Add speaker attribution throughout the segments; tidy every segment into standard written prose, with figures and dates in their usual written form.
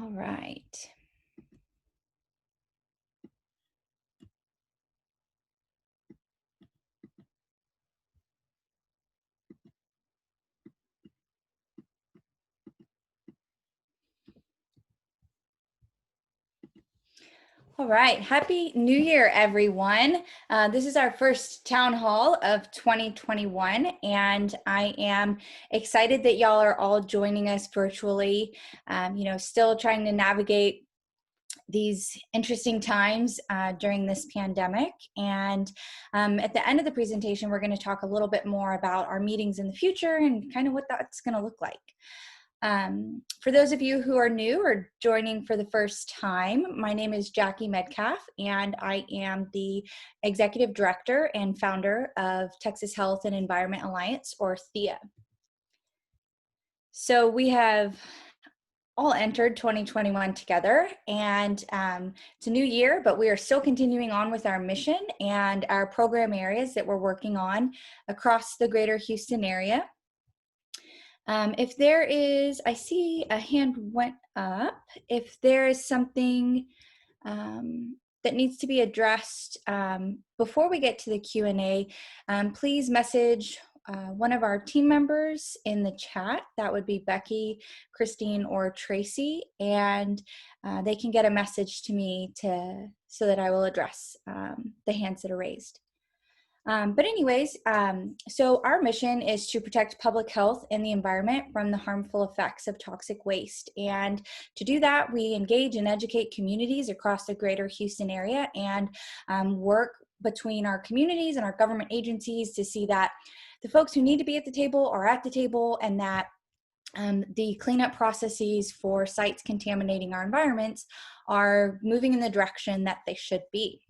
Speaker 1: All right. All right. Happy New Year, everyone. This is our first town hall of 2021, and I am excited that y'all are all joining us virtually, still trying to navigate these interesting times during this pandemic. And at the end of the presentation, we're going to talk a little bit more about our meetings in the future and kind of what that's going to look like. For those of you who are new or joining for the first time, my name is Jackie Metcalf, and I am the Executive Director and founder of Texas Health and Environment Alliance, or THEA. So we have all entered 2021 together, and it's a new year, but we are still continuing on with our mission and our program areas that we're working on across the greater Houston area. If there is, I see a hand went up. If there is something that needs to be addressed before we get to the Q&A, please message one of our team members in the chat. That would be Becky, Christine, or Tracy, and they can get a message to me so that I will address the hands that are raised. But anyways, so our mission is to protect public health and the environment from the harmful effects of toxic waste. And to do that, we engage and educate communities across the greater Houston area and work between our communities and our government agencies to see that the folks who need to be at the table are at the table, and that the cleanup processes for sites contaminating our environments are moving in the direction that they should be.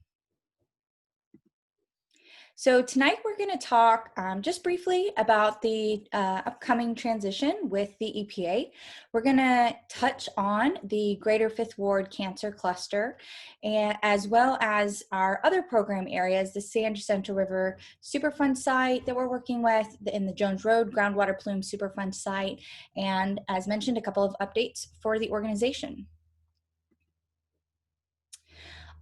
Speaker 1: So tonight we're going to talk just briefly about the upcoming transition with the EPA. We're going to touch on the Greater Fifth Ward Cancer Cluster, and as well as our other program areas, the San Jacinto River Superfund site that we're working with, in the Jones Road Groundwater Plume Superfund site, and as mentioned, a couple of updates for the organization.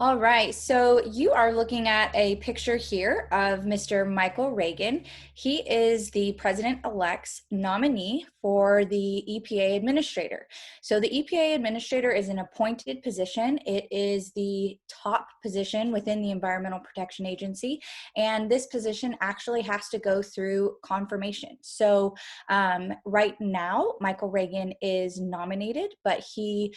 Speaker 1: All right, so you are looking at a picture here of Mr. Michael Reagan. He is the president-elect's nominee for the EPA administrator. So the EPA administrator is an appointed position. It is the top position within the Environmental Protection Agency, and this position actually has to go through confirmation. So right now, Michael Reagan is nominated, but he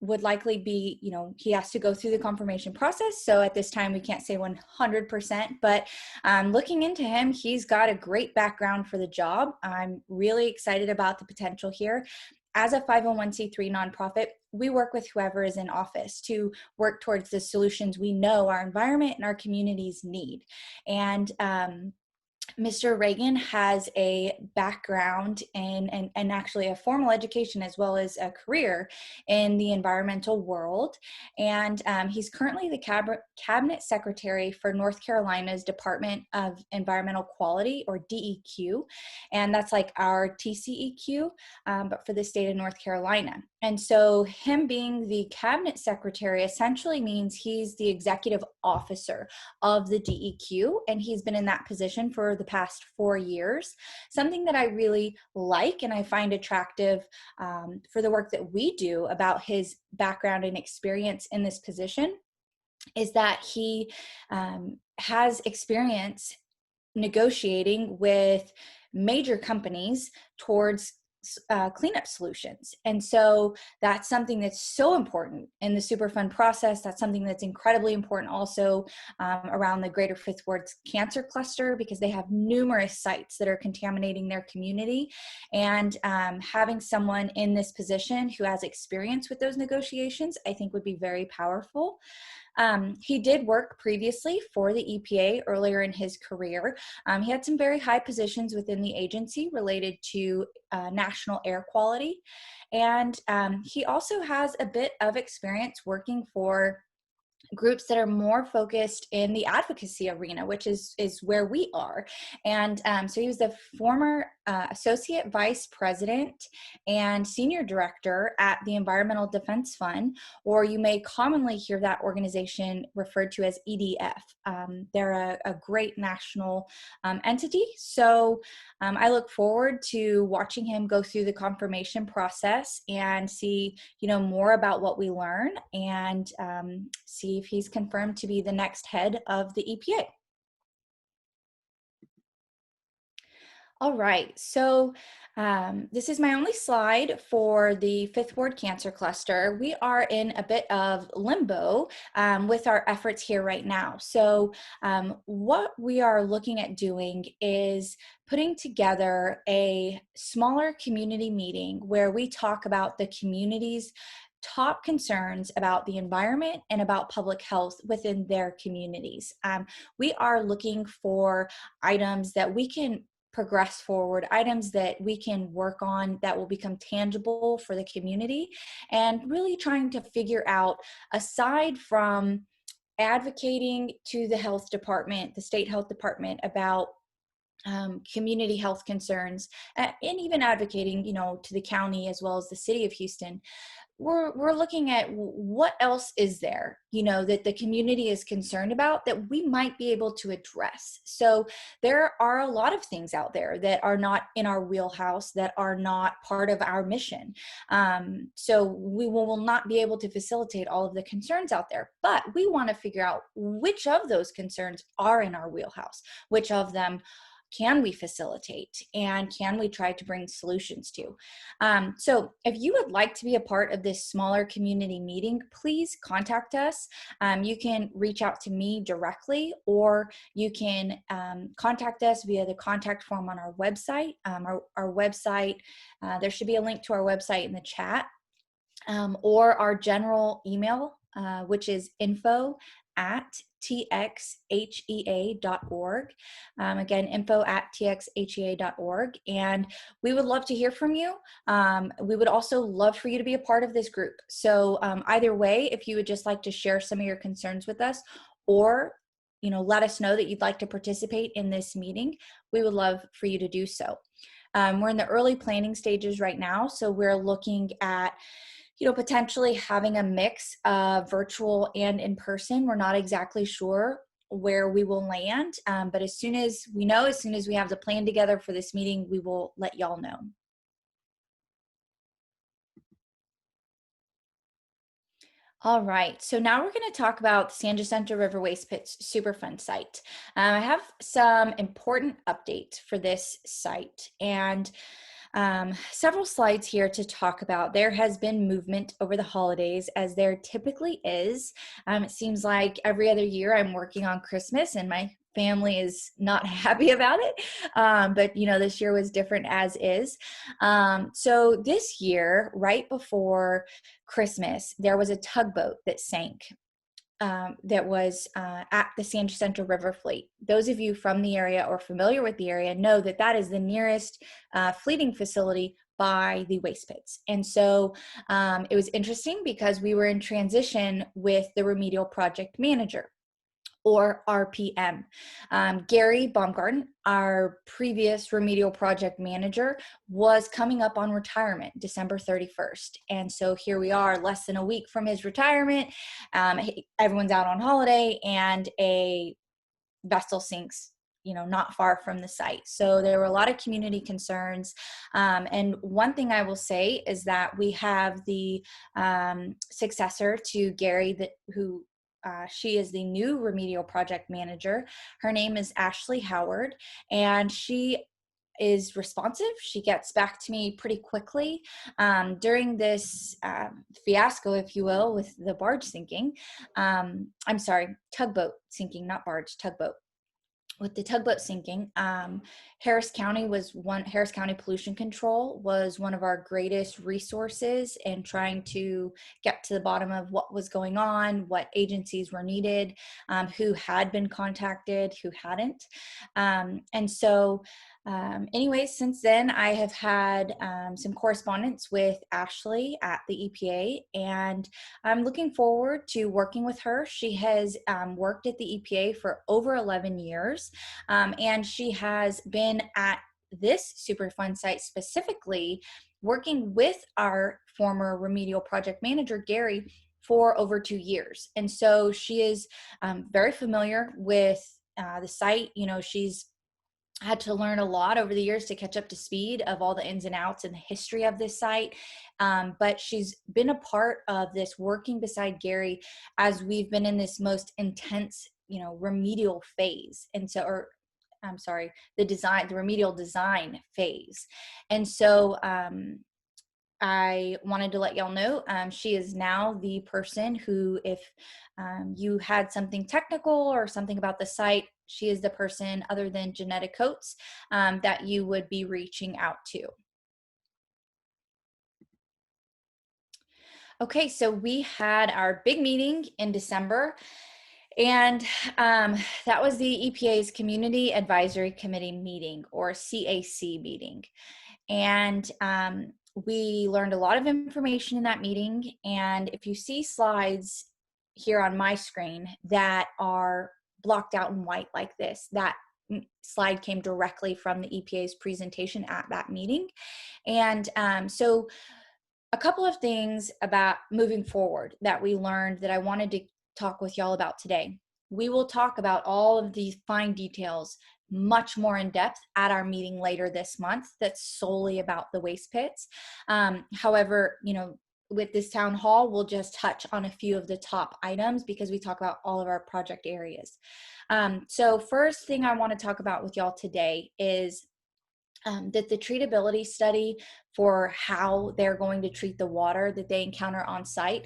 Speaker 1: would likely be, he has to go through the confirmation process. So at this time, we can't say 100%, but looking into him, he's got a great background for the job. I'm really excited about the potential here. As a 501c3 nonprofit, we work with whoever is in office to work towards the solutions we know our environment and our communities need. And Mr. Reagan has a background and actually a formal education as well as a career in the environmental world. And he's currently the cabinet secretary for North Carolina's Department of Environmental Quality, or DEQ. And that's like our TCEQ, but for the state of North Carolina. And so him being the cabinet secretary essentially means he's the executive officer of the DEQ, and he's been in that position for the past 4 years. Something that I really like and I find attractive for the work that we do about his background and experience in this position is that he has experience negotiating with major companies towards cleanup solutions. And so that's something that's so important in the Superfund process. That's something that's incredibly important also around the Greater Fifth Ward's cancer cluster, because they have numerous sites that are contaminating their community. And having someone in this position who has experience with those negotiations, I think would be very powerful. He did work previously for the EPA earlier in his career. He had some very high positions within the agency related to national air quality. And he also has a bit of experience working for groups that are more focused in the advocacy arena, which is where we are. And so he was the former associate vice president and senior director at the Environmental Defense Fund, or you may commonly hear that organization referred to as EDF. They're a great national entity. So I look forward to watching him go through the confirmation process and see, more about what we learn, and see if he's confirmed to be the next head of the EPA. All right, so this is my only slide for the Fifth Ward Cancer Cluster. We are in a bit of limbo with our efforts here right now. So what we are looking at doing is putting together a smaller community meeting where we talk about the community's top concerns about the environment and about public health within their communities. We are looking for items that we can progress forward, items that we can work on that will become tangible for the community, and really trying to figure out, aside from advocating to the health department, the state health department, about community health concerns, and even advocating, to the county as well as the city of Houston, we're looking at what else is there, that the community is concerned about that we might be able to address. So there are a lot of things out there that are not in our wheelhouse, that are not part of our mission. So we will not be able to facilitate all of the concerns out there, but we want to figure out which of those concerns are in our wheelhouse, which of them can we facilitate, and can we try to bring solutions to? So if you would like to be a part of this smaller community meeting, please contact us. You can reach out to me directly, or you can contact us via the contact form on our website. Our website, there should be a link to our website in the chat, or our general email, which is info@txhea.org. Again, info@txhea.org. And we would love to hear from you. We would also love for you to be a part of this group. So either way, if you would just like to share some of your concerns with us, or let us know that you'd like to participate in this meeting, we would love for you to do so. We're in the early planning stages right now, so we're looking at potentially having a mix of virtual and in person. We're not exactly sure where we will land, but as soon as we have the plan together for this meeting, we will let y'all know. All right, so now we're going to talk about the San Jacinto River Waste Pits Superfund site. I have some important updates for this site, and several slides here to talk about. There has been movement over the holidays, as there typically is. It seems like every other year I'm working on Christmas and my family is not happy about it. But this year was different as is. So this year, right before Christmas, there was a tugboat that sank. That was at the San Jacinto River Fleet. Those of you from the area or familiar with the area know that that is the nearest fleeting facility by the waste pits. And so it was interesting because we were in transition with the remedial project manager, or RPM. Gary Baumgarten, our previous remedial project manager, was coming up on retirement December 31st. And so here we are, less than a week from his retirement. Everyone's out on holiday, and a vessel sinks not far from the site. So there were a lot of community concerns. And one thing I will say is that we have the successor to Gary, she is the new remedial project manager. Her name is Ashley Howard, and she is responsive. She gets back to me pretty quickly. During this fiasco, if you will, with the barge sinking, tugboat sinking, not barge, tugboat. With the tugboat sinking, Harris County Pollution Control was one of our greatest resources in trying to get to the bottom of what was going on, what agencies were needed, who had been contacted, who hadn't. And so Anyway, since then, I have had some correspondence with Ashley at the EPA, and I'm looking forward to working with her. She has worked at the EPA for over 11 years, and she has been at this Superfund site specifically working with our former remedial project manager, Gary, for over 2 years. And so she is very familiar with the site. You know, she's had to learn a lot over the years to catch up to speed of all the ins and outs and the history of this site. But she's been a part of this working beside Gary as we've been in this most intense, you know, remedial phase. And so, or I'm sorry, the remedial design phase. And so, I wanted to let y'all know she is now the person who, if you had something technical or something about the site, she is the person other than Janetta Coates that you would be reaching out to. Okay, so we had our big meeting in December, and that was the EPA's Community Advisory Committee meeting, or CAC meeting. And we learned a lot of information in that meeting. And if you see slides here on my screen that are blocked out in white like this, that slide came directly from the EPA's presentation at that meeting. And so a couple of things about moving forward that we learned that I wanted to talk with y'all about today. We will talk about all of these fine details much more in depth at our meeting later this month that's solely about the waste pits. However, you know, with this town hall, we'll just touch on a few of the top items because we talk about all of our project areas. So first thing I want to talk about with y'all today is that the treatability study for how they're going to treat the water that they encounter on site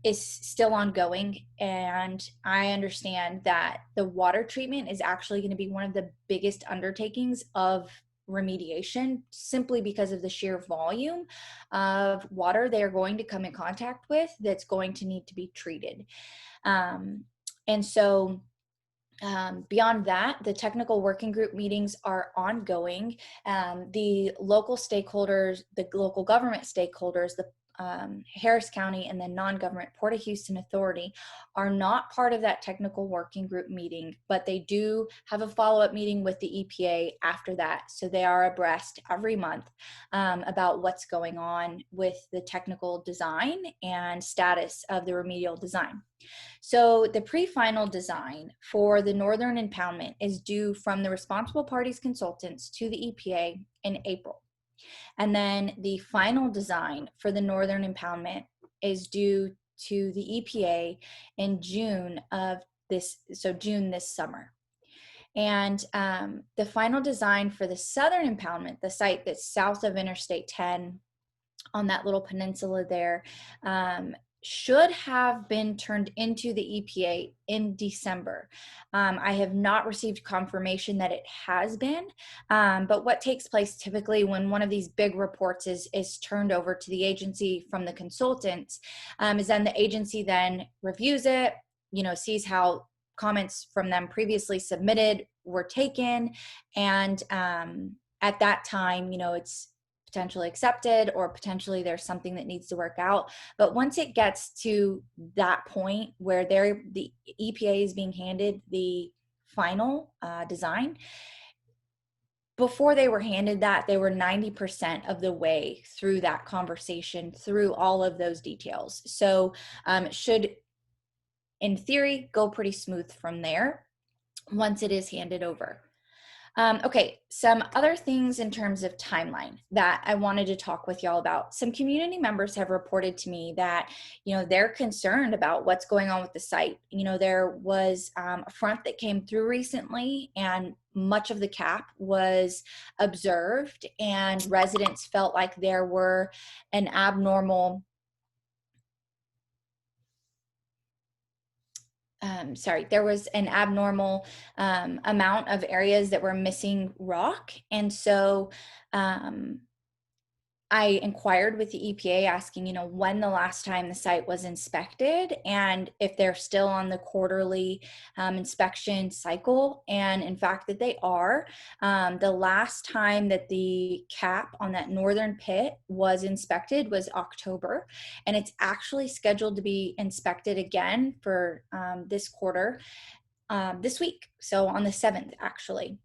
Speaker 1: is still ongoing. And I understand that the water treatment is actually going to be one of the biggest undertakings of remediation, simply because of the sheer volume of water they are going to come in contact with that's going to need to be treated. And so beyond that, the technical working group meetings are ongoing. The local stakeholders, the local government stakeholders, the Harris County and the non-government Port of Houston Authority are not part of that technical working group meeting, but they do have a follow-up meeting with the EPA after that. So they are abreast every month about what's going on with the technical design and status of the remedial design. So the pre-final design for the Northern Impoundment is due from the responsible parties consultants to the EPA in April. And then the final design for the Northern Impoundment is due to the EPA in June of this, so June this summer. And the final design for the Southern Impoundment, the site that's south of Interstate 10 on that little peninsula there, should have been turned into the EPA in December. I have not received confirmation that it has been, but what takes place typically when one of these big reports is turned over to the agency from the consultants is then the agency then reviews it, you know, sees how comments from them previously submitted were taken, and at that time, you know, it's potentially accepted, or potentially there's something that needs to work out. But once it gets to that point where the EPA is being handed the final design, before they were handed that, they were 90% of the way through that conversation, through all of those details. So it should, in theory, go pretty smooth from there once it is handed over. Okay, some other things in terms of timeline that I wanted to talk with y'all about. Some community members have reported to me that, you know, they're concerned about what's going on with the site. You know, there was a front that came through recently, and much of the cap was observed, and residents felt like there were an abnormal there was an abnormal amount of areas that were missing rock. And so I inquired with the EPA asking, when the last time the site was inspected and if they're still on the quarterly inspection cycle. And in fact, that they are. The last time that the cap on that northern pit was inspected was October, and it's actually scheduled to be inspected again for this quarter this week. So on the 7th, actually.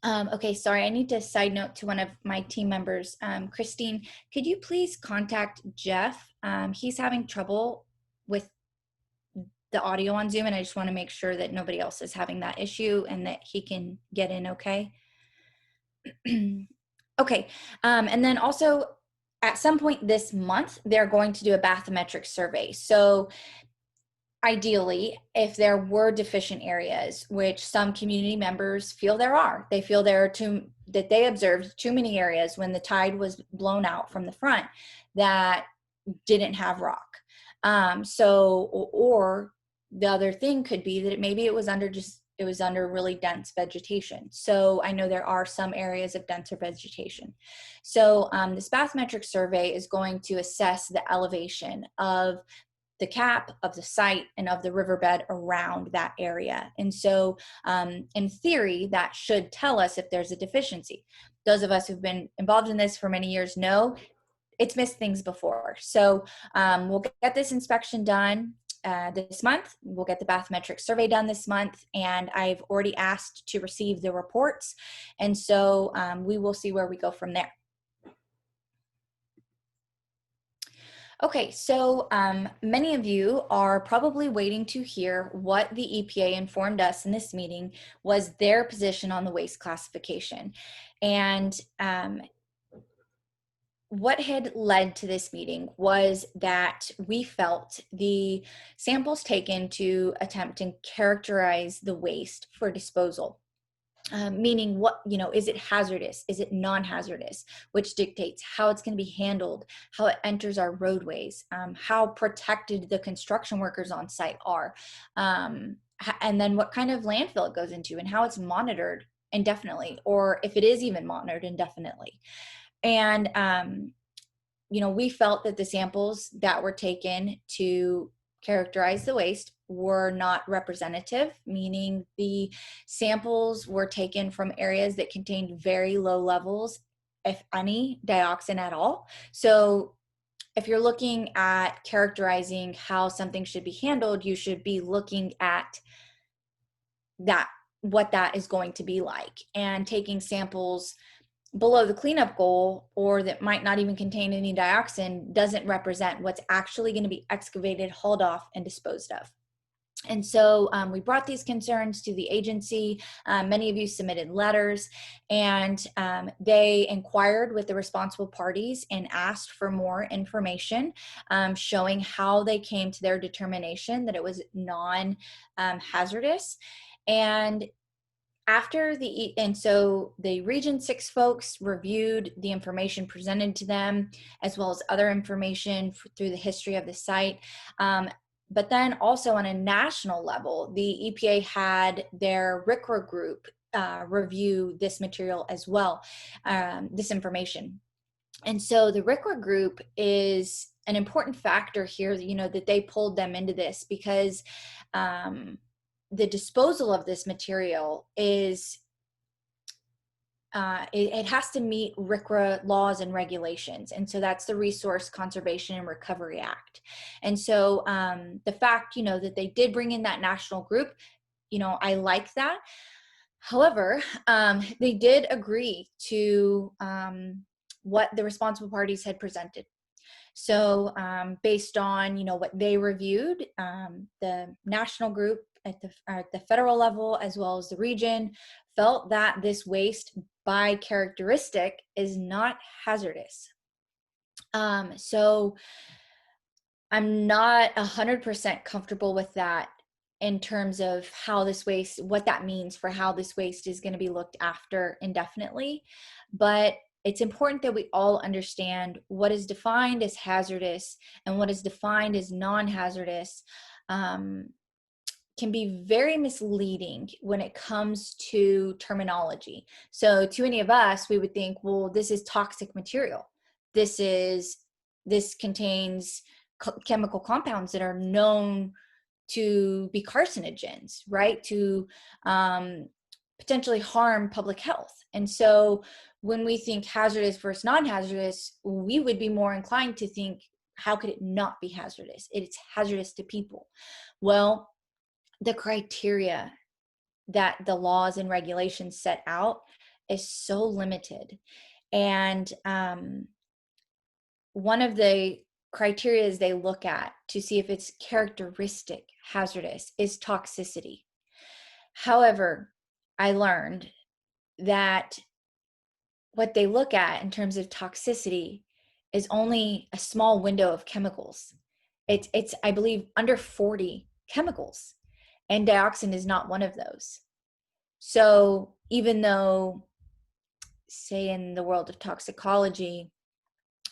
Speaker 1: Okay, sorry, I need to side note to one of my team members. Christine, could you please contact Jeff? He's having trouble with the audio on Zoom, and I just want to make sure that nobody else is having that issue and that he can get in okay. Okay, and then also at some point this month, they're going to do a bathymetric survey. So ideally, if there were deficient areas, which some community members feel there are, they feel there are that they observed too many areas when the tide was blown out from the front that didn't have rock. Or the other thing could be that maybe it was under really dense vegetation. So I know there are some areas of denser vegetation. So this bathymetric survey is going to assess the elevation of the cap, of the site, and of the riverbed around that area. And so in theory, that should tell us if there's a deficiency. Those of us who've been involved in this for many years know it's missed things before. So we'll get this inspection done this month. We'll get the bathymetric survey done this month, and I've already asked to receive the reports. And so we will see where we go from there. Okay, so many of you are probably waiting to hear what the EPA informed us in this meeting was their position on the waste classification. And what had led to this meeting was that we felt the samples taken to attempt to characterize the waste for disposal. Meaning what, is it hazardous? Is it non-hazardous? Which dictates how it's going to be handled, how it enters our roadways, how protected the construction workers on site are, and then what kind of landfill it goes into and how it's monitored indefinitely, or if it is even monitored indefinitely. And, we felt that the samples that were taken to characterize the waste were not representative, meaning the samples were taken from areas that contained very low levels, if any, dioxin at all. So if you're looking at characterizing how something should be handled, you should be looking at that, what that is going to be like, and taking samples below the cleanup goal, or that might not even contain any dioxin, doesn't represent what's actually going to be excavated, hauled off, and disposed of. And so we brought these concerns to the agency. Many of you submitted letters, and they inquired with the responsible parties and asked for more information showing how they came to their determination that it was non-hazardous. So the Region 6 folks reviewed the information presented to them, as well as other information through the history of the site. But then also on a national level, the EPA had their RCRA group review this material as well, this information. And so the RCRA group is an important factor here, that they pulled them into this, because the disposal of this material is it has to meet RCRA laws and regulations. And so that's the Resource Conservation and Recovery Act. And so the fact, that they did bring in that national group, I like that. However, they did agree to what the responsible parties had presented. So based on, what they reviewed, the national group at the federal level, as well as the region, felt that this waste by characteristic is not hazardous. So I'm not 100% comfortable with that in terms of how this waste, what that means for how this waste is going to be looked after indefinitely. But it's important that we all understand what is defined as hazardous and what is defined as non-hazardous can be very misleading when it comes to terminology. So to any of us, we would think, well, this is toxic material. this contains chemical compounds that are known to be carcinogens, right? To potentially harm public health. And so when we think hazardous versus non-hazardous, we would be more inclined to think, how could it not be hazardous? It's hazardous to people. Well, the criteria that the laws and regulations set out is so limited. And one of the criteria they look at to see if it's characteristic hazardous is toxicity. However, I learned that what they look at in terms of toxicity is only a small window of chemicals. It's I believe under 40 chemicals, and dioxin is not one of those. So even though, say, in the world of toxicology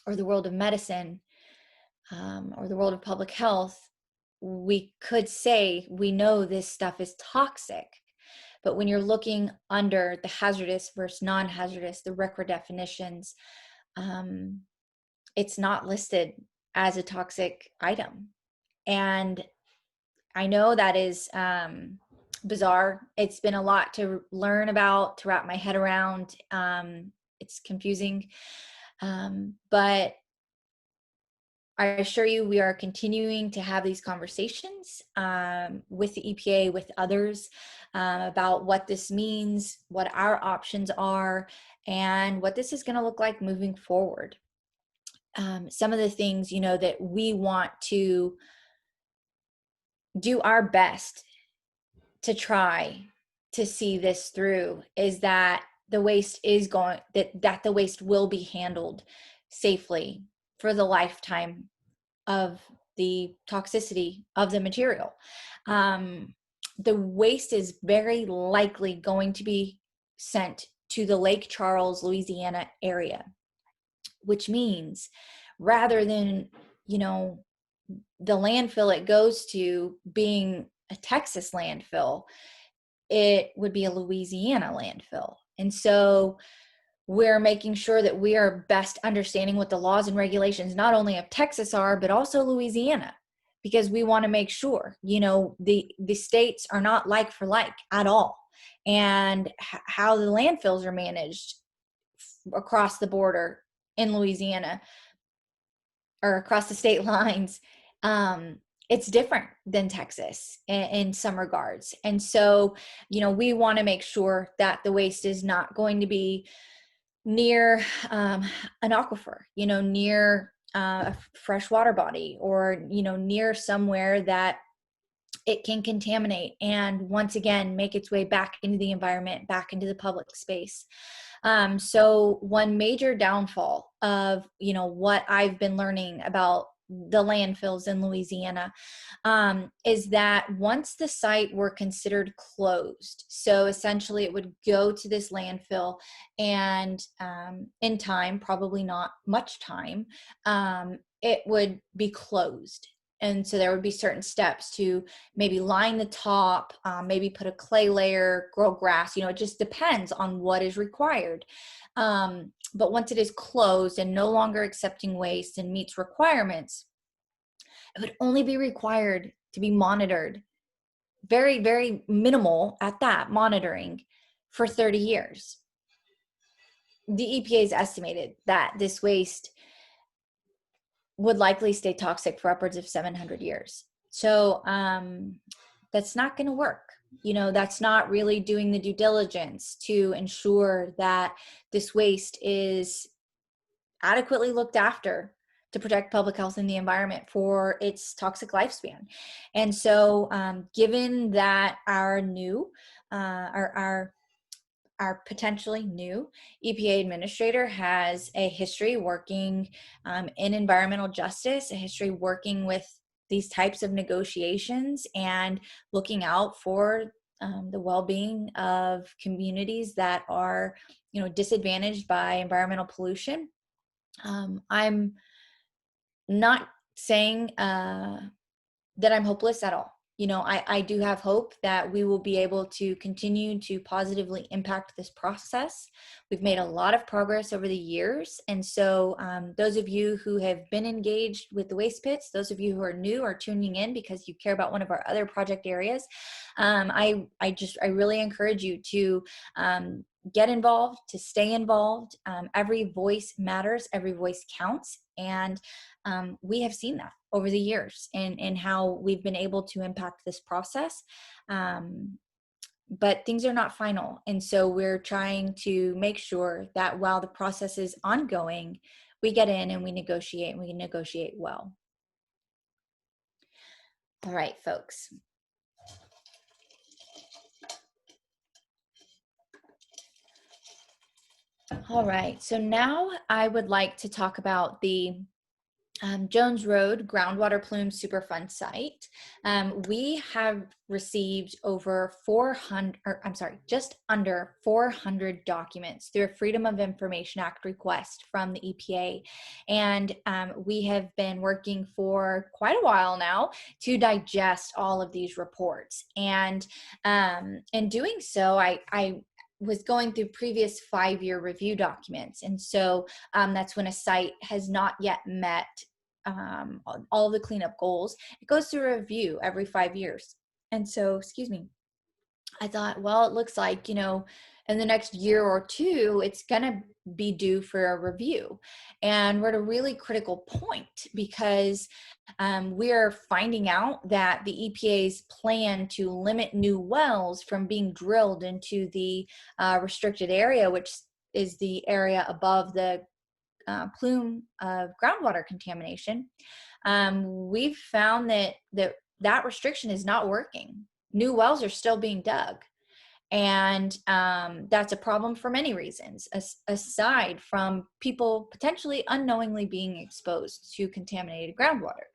Speaker 1: or the world of medicine or the world of public health, we could say we know this stuff is toxic. But when you're looking under the hazardous versus non-hazardous, the RCRA definitions, it's not listed as a toxic item. And I know that is bizarre. It's been a lot to learn about, to wrap my head around. It's confusing. But I assure you, we are continuing to have these conversations with the EPA, with others, about what this means, what our options are, and what this is going to look like moving forward. Some of the things, that we want to do our best to try to see this through is that the waste is going, that the waste will be handled safely for the lifetime of the toxicity of the material. The waste is very likely going to be sent to the Lake Charles, Louisiana area, which means rather than, the landfill it goes to being a Texas landfill, it would be a Louisiana landfill. And so we're making sure that we are best understanding what the laws and regulations, not only of Texas are, but also Louisiana, because we want to make sure, the states are not like for like at all. And how the landfills are managed across the border in Louisiana or across the state lines, it's different than Texas in some regards. And so, we want to make sure that the waste is not going to be near an aquifer, near a freshwater body, or, near somewhere that it can contaminate and once again make its way back into the environment, back into the public space. So one major downfall of, what I've been learning about the landfills in Louisiana is that once the site were considered closed, so essentially it would go to this landfill and in time, probably not much time, it would be closed. And so there would be certain steps to maybe line the top, maybe put a clay layer, grow grass, it just depends on what is required. But once it is closed and no longer accepting waste and meets requirements, it would only be required to be monitored, very, very minimal at that monitoring, for 30 years. The EPA has estimated that this waste would likely stay toxic for upwards of 700 years. So that's not going to work. That's not really doing the due diligence to ensure that this waste is adequately looked after to protect public health and the environment for its toxic lifespan. And so given that our new, our potentially new EPA administrator has a history working in environmental justice, a history working with these types of negotiations and looking out for the well-being of communities that are, disadvantaged by environmental pollution. I'm not saying that I'm hopeless at all. you know, I do have hope that we will be able to continue to positively impact this process. We've made a lot of progress over the years. And so those of you who have been engaged with the waste pits, those of you who are new or tuning in because you care about one of our other project areas, I really encourage you to get involved, to stay involved. Every voice matters, every voice counts. And we have seen that over the years and how we've been able to impact this process. But things are not final. And so we're trying to make sure that while the process is ongoing, we get in and we negotiate, and we negotiate well. All right, folks. All right, so now I would like to talk about the Jones Road Groundwater Plume Superfund site. We have received over 400, or I'm sorry, just under 400 documents through a Freedom of Information Act request from the EPA. And we have been working for quite a while now to digest all of these reports. And in doing so, I was going through previous 5-year review documents. And so that's when a site has not yet met all of the cleanup goals. It goes through a review every 5 years. And so, excuse me, I thought, well, it looks like, you know, in the next year or two, it's going to be due for a review. And we're at a really critical point because we're finding out that the EPA's plan to limit new wells from being drilled into the restricted area, which is the area above the plume of groundwater contamination, we've found that restriction is not working. New wells are still being dug. And that's a problem for many reasons, aside from people potentially unknowingly being exposed to contaminated groundwater.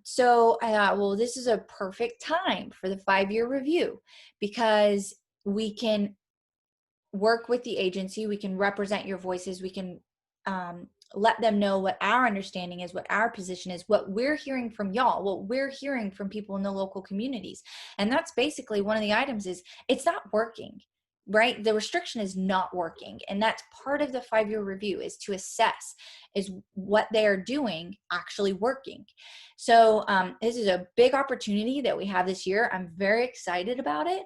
Speaker 1: So I thought, well, this is a perfect time for the 5-year review because we can work with the agency, we can represent your voices, we can let them know what our understanding is, what our position is, what we're hearing from y'all, what we're hearing from people in the local communities. And that's basically one of the items is it's not working, right? The restriction is not working. And that's part of the 5-year review is to assess is what they are doing actually working. So this is a big opportunity that we have this year. I'm very excited about it.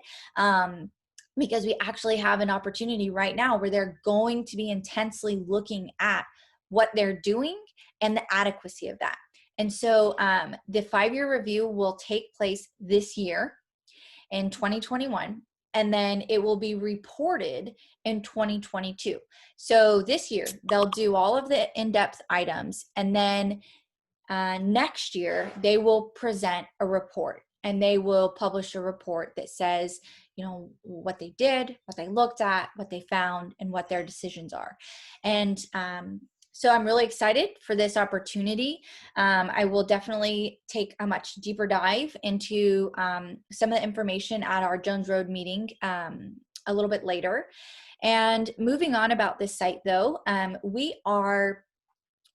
Speaker 1: Because we actually have an opportunity right now where they're going to be intensely looking at what they're doing and the adequacy of that. And so the 5-year review will take place this year in 2021, and then it will be reported in 2022. So this year, they'll do all of the in-depth items, and then next year, they will present a report. And they will publish a report that says, you know, what they did, what they looked at, what they found, and what their decisions are. And so I'm really excited for this opportunity. I will definitely take a much deeper dive into some of the information at our Jones Road meeting a little bit later. And moving on about this site, though, we are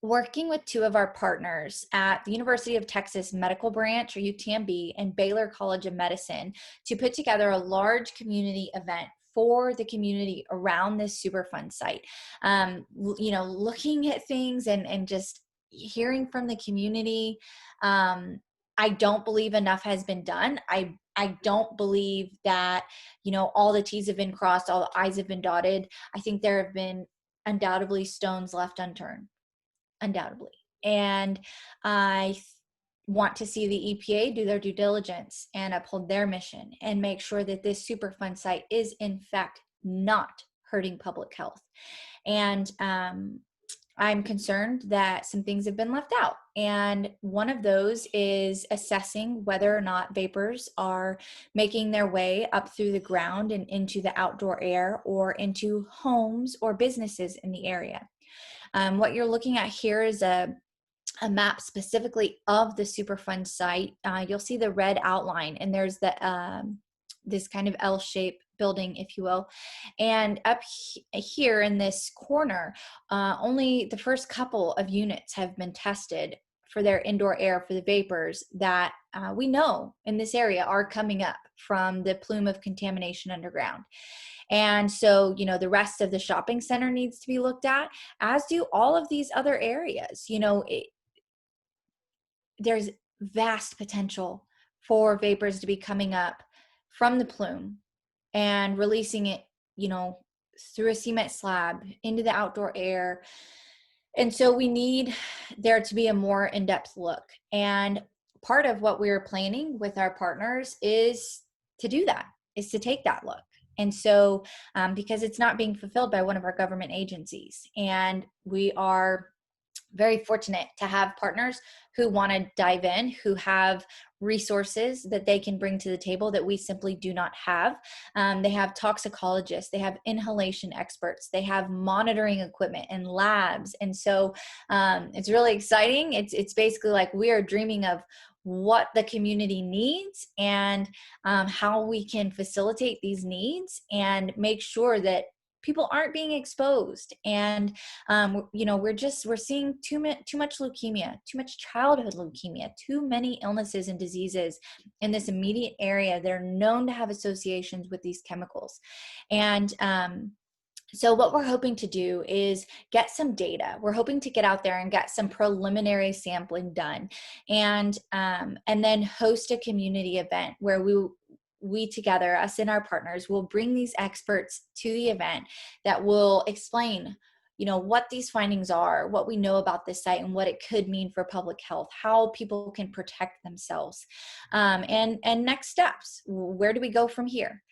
Speaker 1: working with 2 of our partners at the University of Texas Medical Branch, or UTMB, and Baylor College of Medicine to put together a large community event for the community around this Superfund site. You know, looking at things and just hearing from the community. I don't believe enough has been done. I don't believe that, you know, all the T's have been crossed, all the I's have been dotted. I think there have been undoubtedly stones left unturned. Undoubtedly. And I want to see the EPA do their due diligence and uphold their mission and make sure that this Superfund site is in fact not hurting public health. And I'm concerned that some things have been left out. And one of those is assessing whether or not vapors are making their way up through the ground and into the outdoor air or into homes or businesses in the area. What you're looking at here is a map specifically of the Superfund site. You'll see the red outline, and there's the this kind of L-shaped building, if you will. And up here in this corner, only the first couple of units have been tested for their indoor air, for the vapors that we know in this area are coming up from the plume of contamination underground. And so, you know, the rest of the shopping center needs to be looked at, as do all of these other areas. You know, there's vast potential for vapors to be coming up from the plume and releasing it, you know, through a cement slab into the outdoor air. And so we need there to be a more in-depth look. And part of what we're planning with our partners is to do that, is to take that look. And so, because it's not being fulfilled by one of our government agencies, and we are very fortunate to have partners who want to dive in, who have resources that they can bring to the table that we simply do not have. They have toxicologists, they have inhalation experts, they have monitoring equipment and labs. And so it's really exciting. It's basically like we are dreaming of what the community needs and how we can facilitate these needs and make sure that people aren't being exposed. And you know, we're seeing too much leukemia, too much childhood leukemia, too many illnesses and diseases in this immediate area that are known to have associations with these chemicals. And so what we're hoping to do is get some data. We're hoping to get out there and get some preliminary sampling done, and then host a community event where we together, us and our partners, will bring these experts to the event that will explain, you know, what these findings are, what we know about this site, and what it could mean for public health, how people can protect themselves, and next steps. Where do we go from here?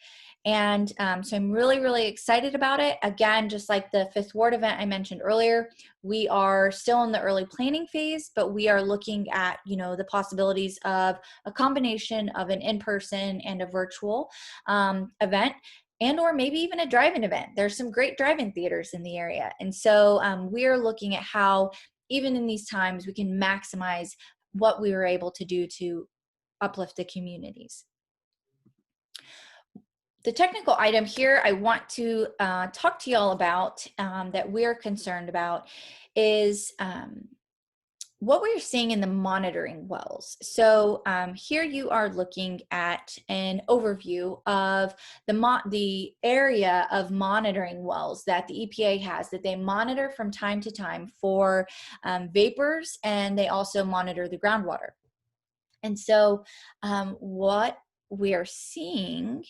Speaker 1: And so I'm really, really excited about it. Again, just like the Fifth Ward event I mentioned earlier, we are still in the early planning phase, but we are looking at, you know, the possibilities of a combination of an in-person and a virtual event, and or maybe even a drive-in event. There's some great drive-in theaters in the area. And so we're looking at how, even in these times, we can maximize what we were able to do to uplift the communities. The technical item here I want to talk to y'all about that we're concerned about is what we're seeing in the monitoring wells. So here you are looking at an overview of the area of monitoring wells that the EPA has, that they monitor from time to time for vapors, and they also monitor the groundwater. And so what we're seeing,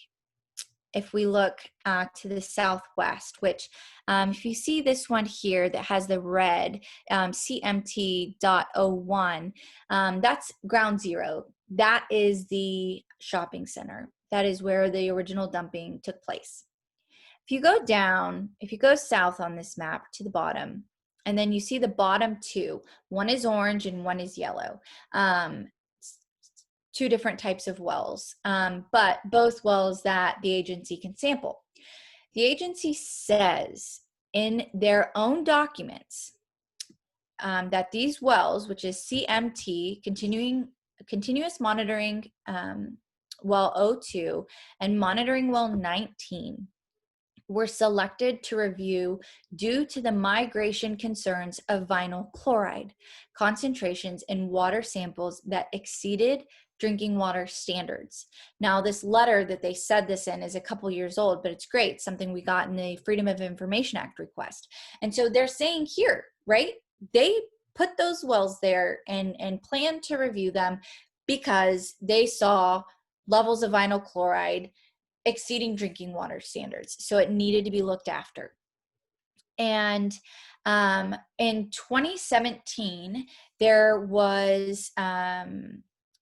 Speaker 1: if we look to the southwest, which if you see this one here that has the red CMT.01, that's ground zero. That is the shopping center. That is where the original dumping took place. If you go down, if you go south on this map to the bottom, and then you see the bottom two, one is orange and one is yellow. Two different types of wells, but both wells that the agency can sample. The agency says in their own documents that these wells, which is CMT, continuous monitoring well 02 and monitoring well 19, were selected to review due to the migration concerns of vinyl chloride concentrations in water samples that exceeded drinking water standards. Now, this letter that they said this in is a couple years old, but it's great, something we got in the Freedom of Information Act request. And so they're saying here, right, they put those wells there and plan to review them because they saw levels of vinyl chloride exceeding drinking water standards. So it needed to be looked after. And in 2017, there was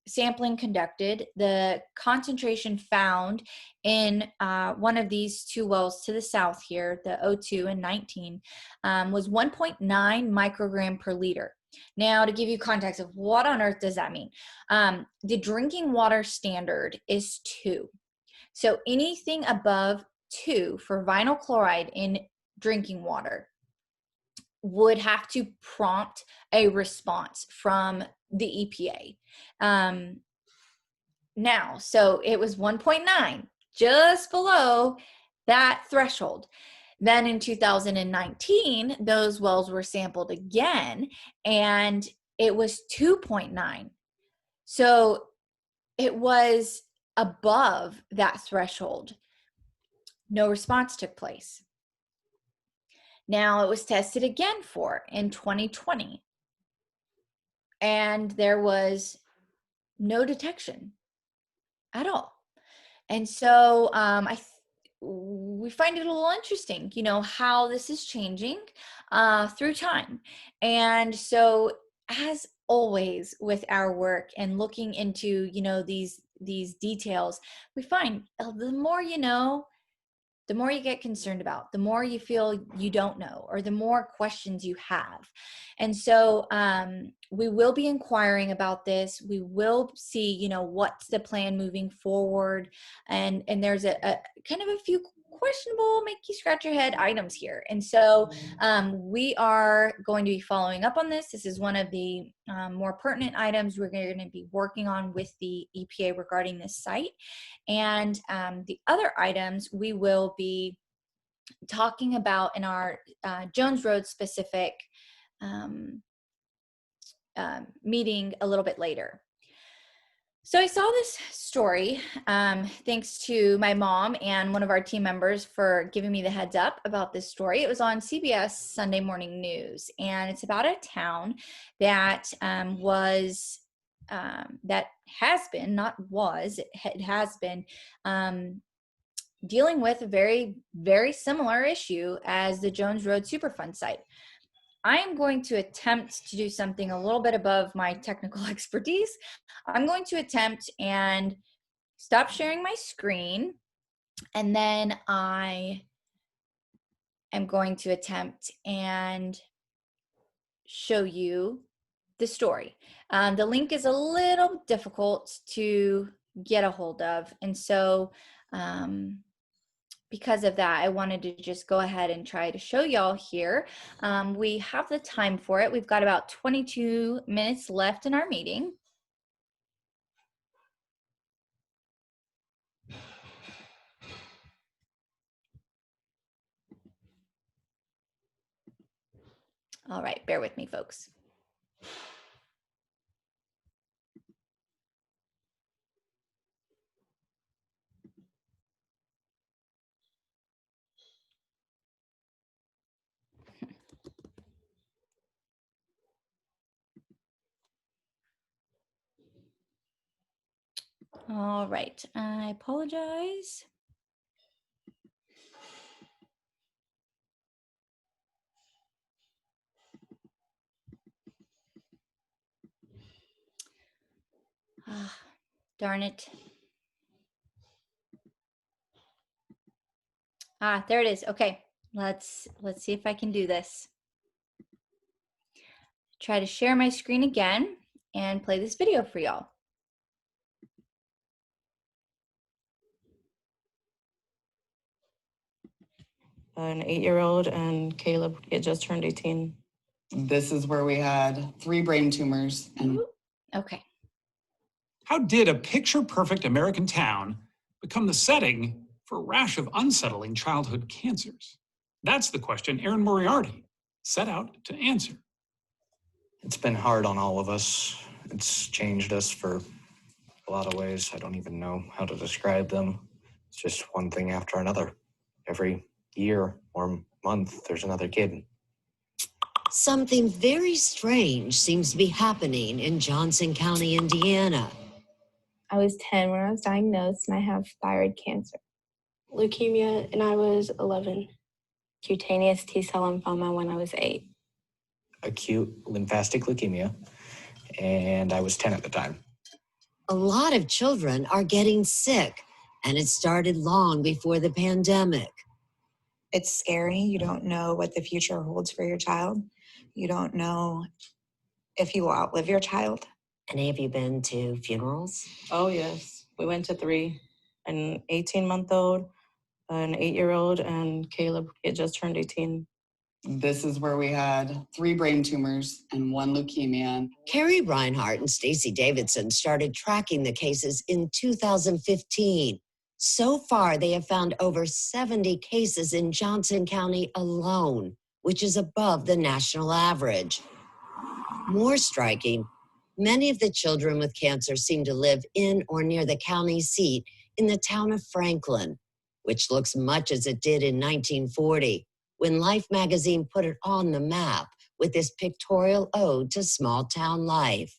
Speaker 1: sampling conducted. The concentration found in one of these two wells to the south here, the 02 and 19, was 1.9 microgram per liter. Now, to give you context of what on earth does that mean? The drinking water standard is 2. So anything above 2 for vinyl chloride in drinking water would have to prompt a response from the EPA. Now, so it was 1.9, just below that threshold. Then in 2019, those wells were sampled again, and it was 2.9. So it was above that threshold. No response took place. Now it was tested again in 2020, and there was no detection at all. And so we find it a little interesting, how this is changing through time. And so, as always with our work and looking into, these details, we find the more you know, the more you get concerned about, the more you feel you don't know, or the more questions you have. And so we will be inquiring about this. We will see, what's the plan moving forward. And there's a kind of a few questionable, make you scratch your head items here. And so we are going to be following up on this. This is one of the more pertinent items we're going to be working on with the EPA regarding this site. And the other items we will be talking about in our Jones Road specific meeting a little bit later. So I saw this story, thanks to my mom and one of our team members for giving me the heads up about this story. It was on CBS Sunday Morning News, and it's about a town that that has been, not was, it has been dealing with a very, very similar issue as the Jones Road Superfund site. I am going to attempt to do something a little bit above my technical expertise. I'm going to attempt and stop sharing my screen, and then I am going to attempt and show you the story. The link is a little difficult to get a hold of, and so because of that, I wanted to just go ahead and try to show y'all here. We have the time for it. We've got about 22 minutes left in our meeting. All right, bear with me, folks. All right, I apologize. Ah, darn it. Ah, there it is. Okay, let's see if I can do this. Try to share my screen again and play this video for y'all.
Speaker 2: An 8-year-old and Caleb had just turned 18.
Speaker 3: This is where we had 3 brain tumors. And
Speaker 1: okay.
Speaker 4: How did a picture-perfect American town become the setting for a rash of unsettling childhood cancers? That's the question Aaron Moriarty set out to answer.
Speaker 5: It's been hard on all of us. It's changed us for a lot of ways. I don't even know how to describe them. It's just one thing after another. Every year or month, there's another kid.
Speaker 6: Something very strange seems to be happening in Johnson County, Indiana.
Speaker 7: I was 10 when I was diagnosed, and I have thyroid cancer. Leukemia, and I was 11. Cutaneous T-cell lymphoma when I was 8.
Speaker 5: Acute lymphastic leukemia, and I was 10 at the time.
Speaker 6: A lot of children are getting sick, and it started long before the pandemic.
Speaker 8: It's scary. You don't know what the future holds for your child. You don't know if you will outlive your child.
Speaker 6: Any of you been to funerals?
Speaker 2: Oh, yes. We went to 3. An 18-month-old, an 8-year-old, and Caleb had just turned 18.
Speaker 3: this is where we had 3 brain tumors and 1 leukemia.
Speaker 6: Carrie Reinhardt and Stacey Davidson started tracking the cases in 2015. So far, they have found over 70 cases in Johnson County alone, which is above the national average. More striking, many of the children with cancer seem to live in or near the county seat in the town of Franklin, which looks much as it did in 1940, when Life magazine put it on the map with this pictorial ode to small town life.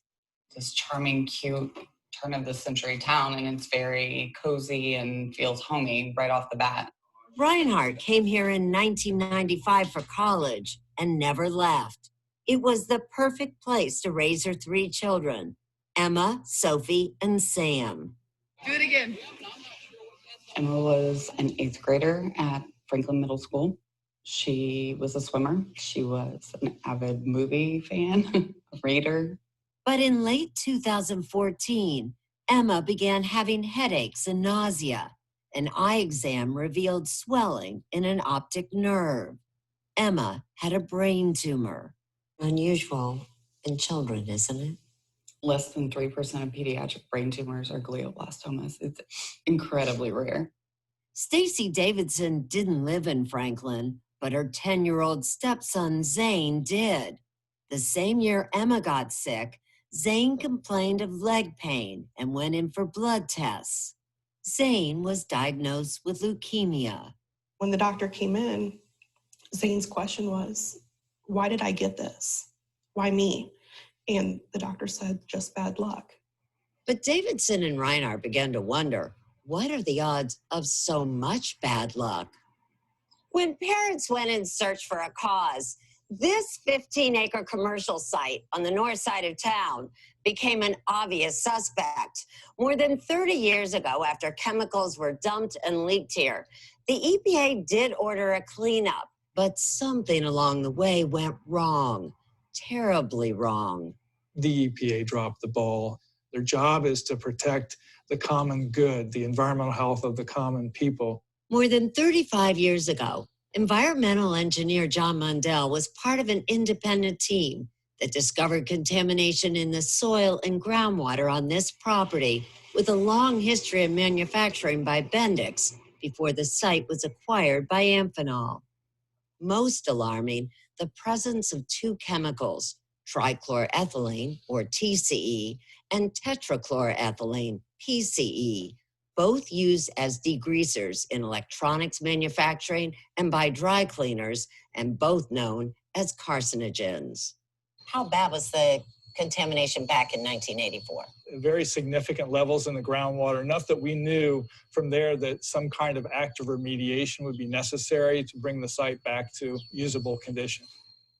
Speaker 3: This charming, cute turn of the century town, and it's very cozy and feels homey right off the bat.
Speaker 6: Reinhardt came here in 1995 for college and never left. It was the perfect place to raise her 3 children, Emma, Sophie, and Sam.
Speaker 9: Do it again.
Speaker 3: Emma was an 8th grader at Franklin Middle School. She was a swimmer. She was an avid movie fan, a reader.
Speaker 6: But in late 2014, Emma began having headaches and nausea. An eye exam revealed swelling in an optic nerve. Emma had a brain tumor. Unusual in children, isn't it?
Speaker 3: Less than 3% of pediatric brain tumors are glioblastomas. It's incredibly rare.
Speaker 6: Stacy Davidson didn't live in Franklin, but her 10-year-old stepson, Zane, did. The same year Emma got sick, Zane complained of leg pain and went in for blood tests. Zane was diagnosed with leukemia.
Speaker 10: When the doctor came in, Zane's question was, why did I get this? Why me? And the doctor said, just bad luck.
Speaker 6: But Davidson and Reinhardt began to wonder, what are the odds of so much bad luck? When parents went in search for a cause, this 15-acre commercial site on the north side of town became an obvious suspect. More than 30 years ago, after chemicals were dumped and leaked here, the EPA did order a cleanup, but something along the way went wrong, terribly wrong.
Speaker 11: The EPA dropped the ball. Their job is to protect the common good, the environmental health of the common people.
Speaker 6: More than 35 years ago, environmental engineer John Mundell was part of an independent team that discovered contamination in the soil and groundwater on this property with a long history of manufacturing by Bendix before the site was acquired by Amphenol. Most alarming, the presence of 2 chemicals, trichloroethylene, or TCE, and tetrachloroethylene, PCE, both used as degreasers in electronics manufacturing and by dry cleaners, and both known as carcinogens. How bad was the contamination back in 1984?
Speaker 11: Very significant levels in the groundwater, enough that we knew from there that some kind of active remediation would be necessary to bring the site back to usable condition.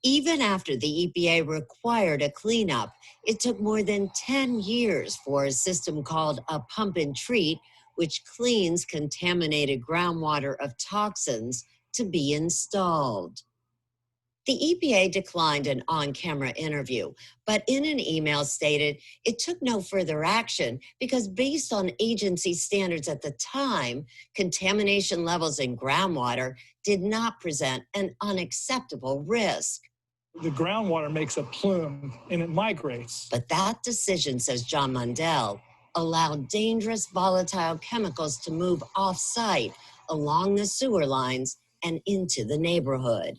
Speaker 6: Even after the EPA required a cleanup, it took more than 10 years for a system called a pump and treat, which cleans contaminated groundwater of toxins, to be installed. The EPA declined an on-camera interview, but in an email stated it took no further action because based on agency standards at the time, contamination levels in groundwater did not present an unacceptable risk.
Speaker 11: The groundwater makes a plume and it migrates.
Speaker 6: But that decision, says John Mundell, allowed dangerous volatile chemicals to move off-site along the sewer lines and into the neighborhood.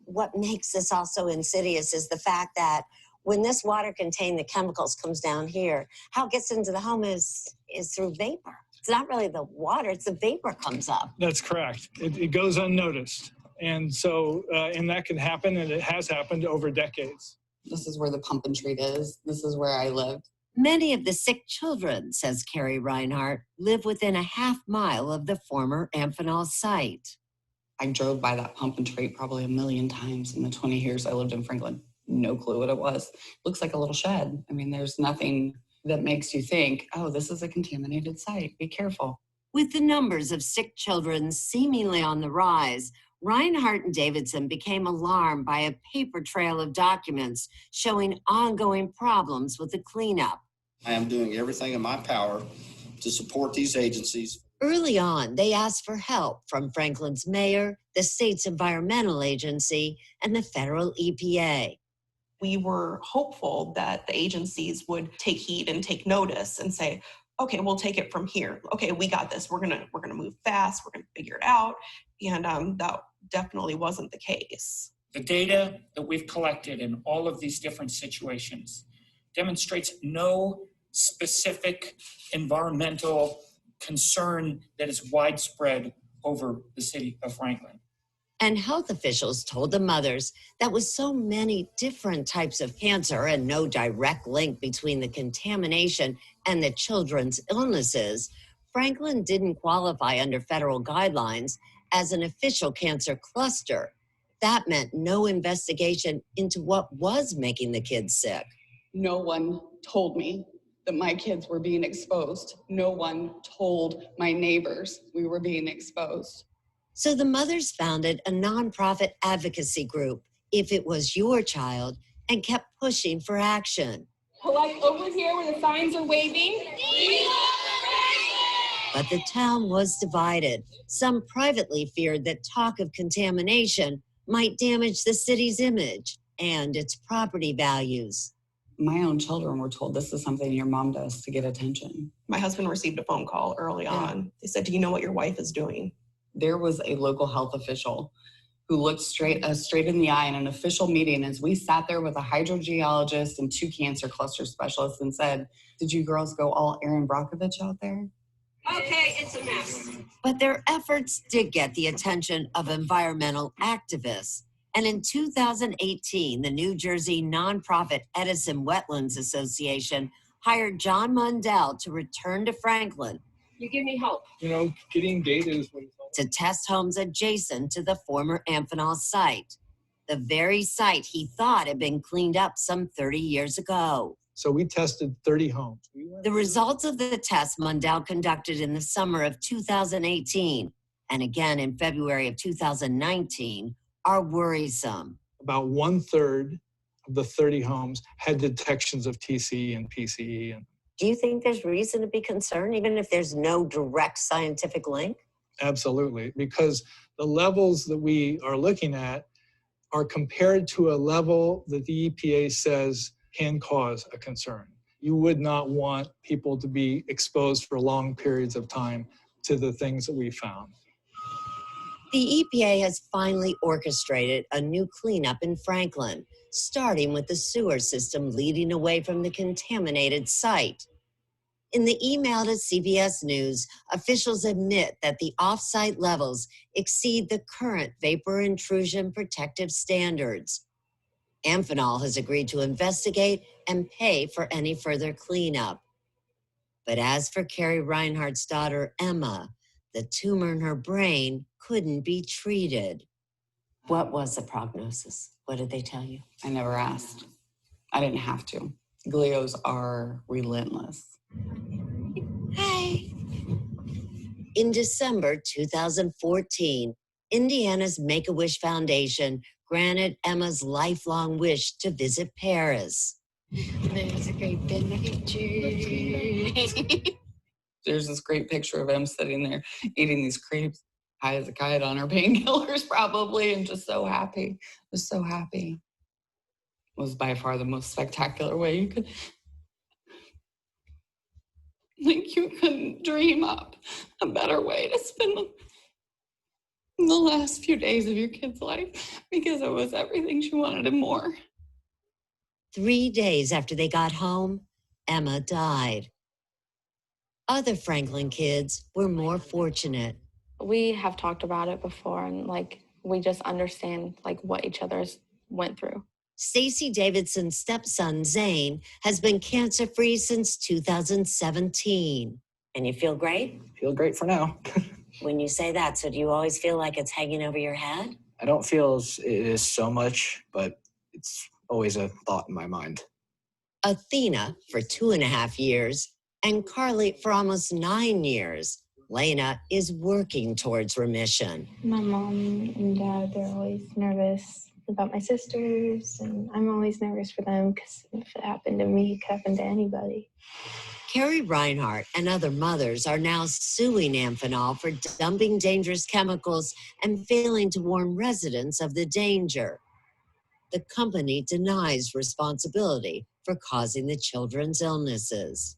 Speaker 6: What makes this also insidious is the fact that when this water containing the chemicals comes down here, how it gets into the home is through vapor. It's not really the water, it's the vapor comes up.
Speaker 11: That's correct. It goes unnoticed. And so, and that can happen, and it has happened over decades.
Speaker 3: This is where the pump and treat is. This is where I lived.
Speaker 6: Many of the sick children, says Carrie Reinhardt, live within a half-mile of the former Amphenol site.
Speaker 3: I drove by that pump and treat probably 1 million times in the 20 years I lived in Franklin. No clue what it was. Looks like a little shed. I mean, there's nothing that makes you think, oh, this is a contaminated site. Be careful.
Speaker 6: With the numbers of sick children seemingly on the rise, Reinhardt and Davidson became alarmed by a paper trail of documents showing ongoing problems with the cleanup.
Speaker 12: I am doing everything in my power to support these agencies.
Speaker 6: Early on, they asked for help from Franklin's mayor, the state's environmental agency, and the federal EPA.
Speaker 10: We were hopeful that the agencies would take heed and take notice and say, okay, we'll take it from here. Okay, we got this. We're gonna move fast. We're gonna figure it out. And that definitely wasn't the case.
Speaker 9: The data that we've collected in all of these different situations demonstrates no specific environmental concern that is widespread over the city of Franklin.
Speaker 6: And health officials told the mothers that with so many different types of cancer and no direct link between the contamination and the children's illnesses, Franklin didn't qualify under federal guidelines as an official cancer cluster. That meant no investigation into what was making the kids sick.
Speaker 3: No one told me that my kids were being exposed. No one told my neighbors we were being exposed.
Speaker 6: So the mothers founded a nonprofit advocacy group, If It Was Your Child, and kept pushing for action.
Speaker 13: Like over here where the signs are waving.
Speaker 6: But the town was divided. Some privately feared that talk of contamination might damage the city's image and its property values.
Speaker 3: My own children were told this is something your mom does to get attention.
Speaker 10: My husband received a phone call early on. They said, do you know what your wife is doing?
Speaker 3: There was a local health official who looked us straight in the eye in an official meeting as we sat there with a hydrogeologist and 2 cancer cluster specialists and said, did you girls go all Erin Brockovich out there?
Speaker 13: Okay, it's a mess.
Speaker 6: But their efforts did get the attention of environmental activists. And in 2018, the New Jersey nonprofit Edison Wetlands Association hired John Mundell to return to Franklin.
Speaker 13: You give me help.
Speaker 11: Getting data is what it's all
Speaker 6: To test homes adjacent to the former Amphenol site, the very site he thought had been cleaned up some 30 years ago.
Speaker 11: So we tested 30 homes.
Speaker 6: The results of the test Mundell conducted in the summer of 2018 and again in February of 2019 are worrisome.
Speaker 11: About 1/3 of the 30 homes had detections of TCE and PCE.
Speaker 6: Do you think there's reason to be concerned, even if there's no direct scientific link?
Speaker 11: Absolutely, because the levels that we are looking at are compared to a level that the EPA says can cause a concern. You would not want people to be exposed for long periods of time to the things that we found.
Speaker 6: The EPA has finally orchestrated a new cleanup in Franklin, starting with the sewer system leading away from the contaminated site. In the email to CBS News, officials admit that the off-site levels exceed the current vapor intrusion protective standards. Amphenol has agreed to investigate and pay for any further cleanup. But as for Carrie Reinhardt's daughter, Emma, the tumor in her brain couldn't be treated. What was the prognosis? What did they tell you?
Speaker 3: I never asked. I didn't have to. Glios are relentless.
Speaker 6: Hey. In December 2014, Indiana's Make-A-Wish Foundation granted Emma's lifelong wish to visit Paris.
Speaker 14: There's a great picture.
Speaker 3: There's this great picture of him sitting there eating these crepes, high as a kite on her painkillers probably, and just so happy. Was so happy. It was by far the most spectacular way you could, you couldn't dream up a better way to spend the last few days of your kid's life, because it was everything she wanted and more.
Speaker 6: 3 days after they got home, Emma died. Other Franklin kids were more fortunate.
Speaker 7: We have talked about it before, and we just understand what each other's went through.
Speaker 6: Stacey Davidson's stepson, Zane, has been cancer-free since 2017. And you feel great?
Speaker 5: Feel great for now.
Speaker 6: When you say that, so do you always feel like it's hanging over your head?
Speaker 5: I don't feel it is so much, but it's always a thought in my mind.
Speaker 6: Athena for 2.5 years, and Carly for almost 9 years. Lena is working towards remission.
Speaker 7: My mom and dad, they're always nervous about my sisters, and I'm always nervous for them because if it happened to me, it could happen to anybody.
Speaker 6: Carrie Reinhardt and other mothers are now suing Amphenol for dumping dangerous chemicals and failing to warn residents of the danger. The company denies responsibility for causing the children's illnesses.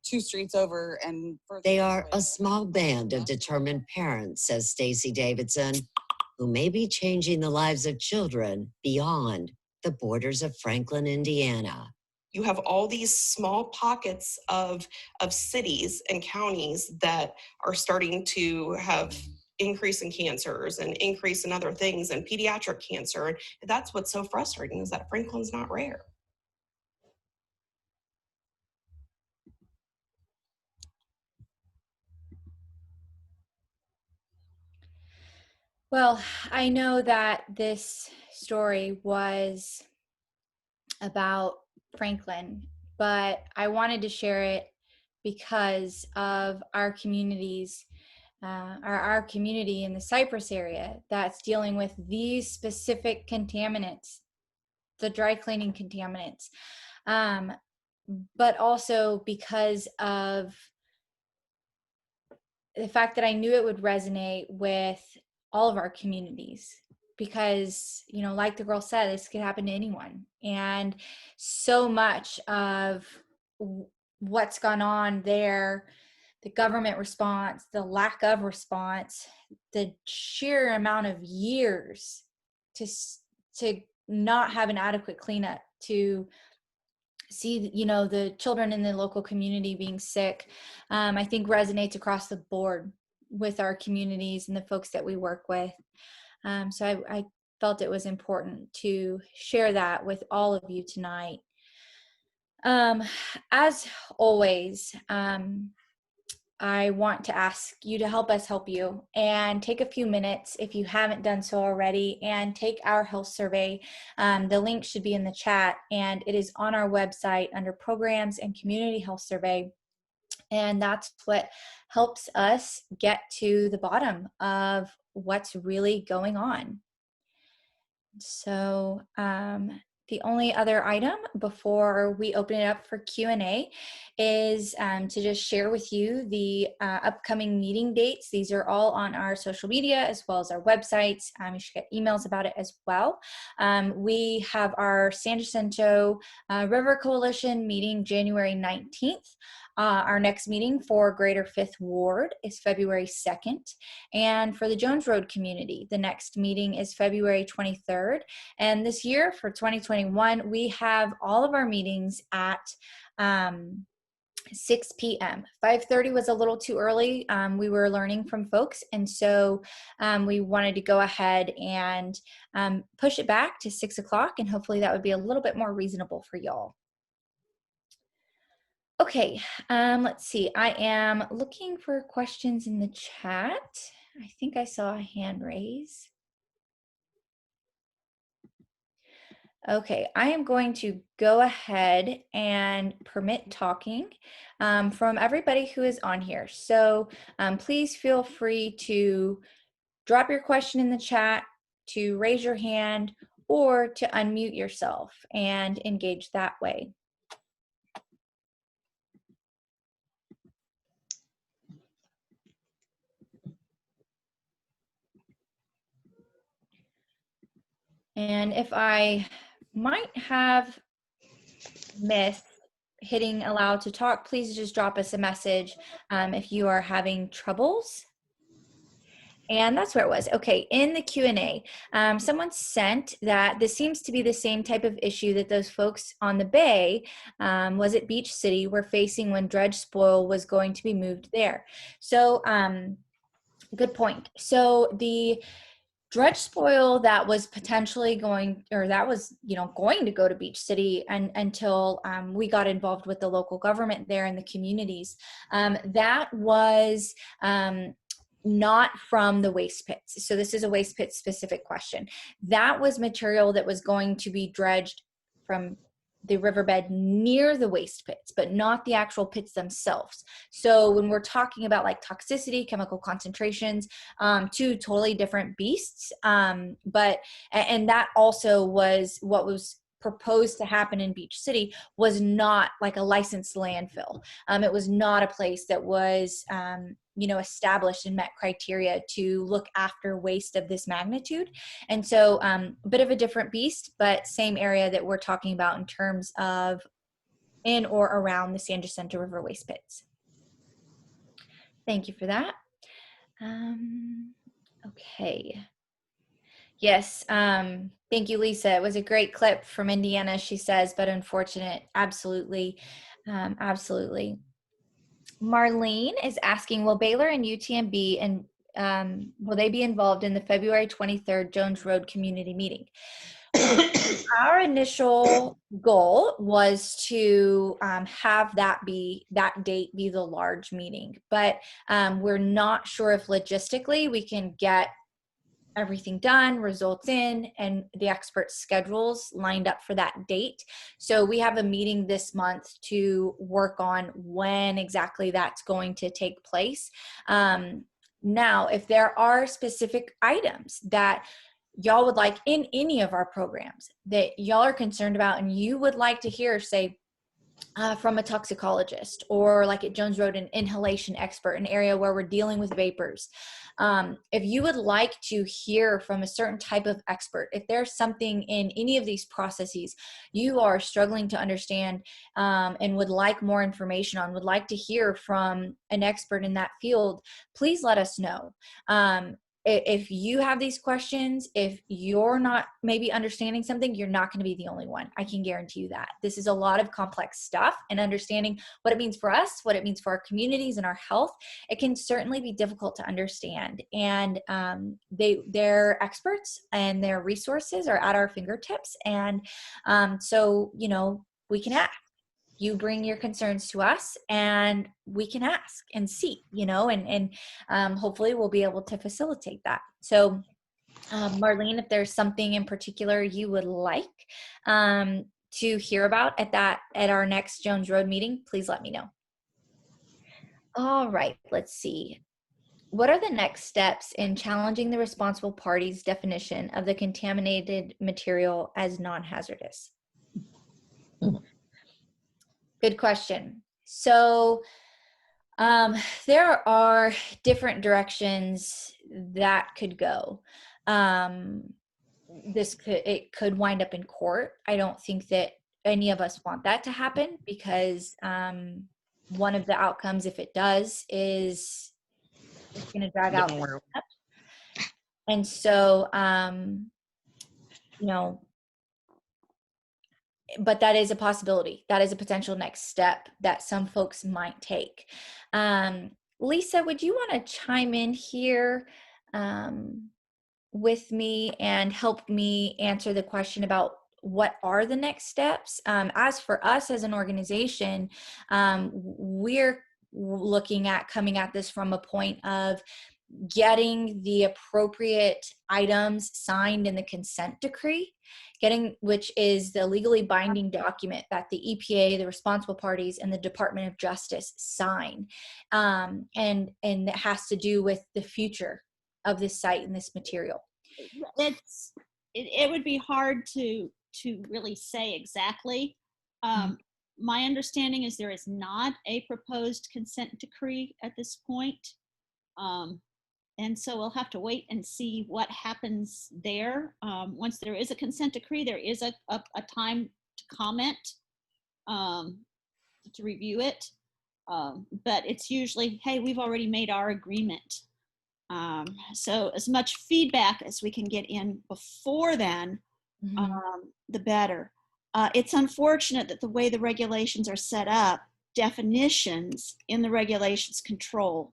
Speaker 3: 2 streets over and
Speaker 6: they are a small band of determined parents, says Stacey Davidson. who may be changing the lives of children beyond the borders of Franklin, Indiana.
Speaker 10: You have all these small pockets of cities and counties that are starting to have increase in cancers and increase in other things and pediatric cancer. And that's what's so frustrating, is that Franklin's not rare.
Speaker 1: Well, I know that this story was about Franklin, but I wanted to share it because of our communities, our community in the Cypress area that's dealing with these specific contaminants, the dry cleaning contaminants, but also because of the fact that I knew it would resonate with all of our communities, because, you know, like the girl said, this could happen to anyone. And so much of what's gone on there, the government response, the lack of response, the sheer amount of years to not have an adequate cleanup, to see, you know, the children in the local community being sick, I think resonates across the board with our communities and the folks that we work with. So I felt it was important to share that with all of you tonight. As always, I want to ask you to help us help you, and take a few minutes, if you haven't done so already, and take our health survey. The link should be in the chat, and it is on our website under Programs and Community Health Survey. And that's what helps us get to the bottom of what's really going on. So the only other item before we open it up for Q&A is to just share with you the upcoming meeting dates. These are all on our social media as well as our websites. You should get emails about it as well. We have our San Jacinto River Coalition meeting January 19th. Our next meeting for Greater Fifth Ward is February 2nd. And for the Jones Road community, the next meeting is February 23rd. And this year for 2021, we have all of our meetings at 6 p.m. 5:30 was a little too early. We were learning from folks. And so we wanted to go ahead and push it back to 6 o'clock. And hopefully that would be a little bit more reasonable for y'all. Okay, let's see. I am looking for questions in the chat. I think I saw a hand raise. Okay, I am going to go ahead and permit talking from everybody who is on here. So please feel free to drop your question in the chat, to raise your hand, or to unmute yourself and engage that way. And if I might have missed hitting allow to talk, please just drop us a message if you are having troubles. And that's where it was. Okay, in the Q&A, someone sent that this seems to be the same type of issue that those folks on the Bay, was it Beach City, were facing when dredge spoil was going to be moved there. So good point. So the dredge spoil that was potentially going, or that was, you know, going to go to Beach City until we got involved with the local government there in the communities. That was not from the waste pits. So this is a waste pit specific question. That was material that was going to be dredged from the riverbed near the waste pits, but not the actual pits themselves. So when we're talking about like toxicity, chemical concentrations, two totally different beasts. And that also was what was proposed to happen in Beach City, was not like a licensed landfill. It was not a place that was, established and met criteria to look after waste of this magnitude. And so a bit of a different beast, but same area that we're talking about in terms of in or around the San Jacinto River waste pits. Thank you for that. Okay. Yes. Thank you, Lisa. It was a great clip from Indiana, she says, but unfortunate. Absolutely. Absolutely. Marlene is asking, will Baylor and UTMB and will they be involved in the February 23rd Jones Road community meeting? Our initial goal was to have that date be the large meeting, but we're not sure if logistically we can get everything done, results in, and the expert schedules lined up for that date. So we have a meeting this month to work on when exactly that's going to take place. Now, if there are specific items that y'all would like in any of our programs that y'all are concerned about and you would like to hear, say, from a toxicologist, or like at Jones Road, an inhalation expert, an area where we're dealing with vapors. If you would like to hear from a certain type of expert, if there's something in any of these processes you are struggling to understand and would like more information on, would like to hear from an expert in that field, please let us know. If you have these questions, if you're not maybe understanding something, you're not going to be the only one. I can guarantee you that. This is a lot of complex stuff, and understanding what it means for us, what it means for our communities and our health, it can certainly be difficult to understand. And they're experts and their resources are at our fingertips. And so, we can ask. You bring your concerns to us and we can ask and see, and hopefully we'll be able to facilitate that. So Marlene, if there's something in particular you would like to hear about at our next Jones Road meeting, please let me know. All right, let's see. What are the next steps in challenging the responsible party's definition of the contaminated material as non-hazardous? Good question. So there are different directions that could go. It could wind up in court. I don't think that any of us want that to happen, because one of the outcomes, if it does, is it's going to drag out. And so, but that is a possibility. That is a potential next step that some folks might take. Lisa, would you want to chime in here with me and help me answer the question about what are the next steps? As for us as an organization, we're looking at coming at this from a point of getting the appropriate items signed in the consent decree, which is the legally binding document that the EPA, the responsible parties, and the Department of Justice sign. And it has to do with the future of this site and this material.
Speaker 15: It would be hard to really say exactly. My understanding is there is not a proposed consent decree at this point. And so we'll have to wait and see what happens there. Once there is a consent decree, there is a time to comment, to review it. But it's usually, hey, we've already made our agreement. So as much feedback as we can get in before then, the better. It's unfortunate that the way the regulations are set up, definitions in the regulations control,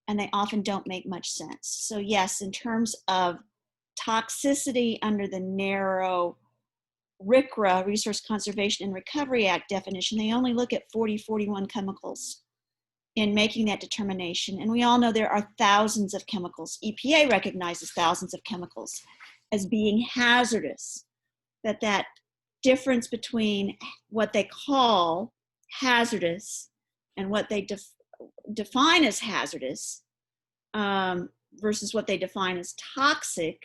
Speaker 15: and they often don't make much sense. So yes, in terms of toxicity under the narrow RCRA, Resource Conservation and Recovery Act definition, they only look at 41 chemicals in making that determination. And we all know there are thousands of chemicals. EPA recognizes thousands of chemicals as being hazardous. That difference between what they call hazardous and what they define as hazardous versus what they define as toxic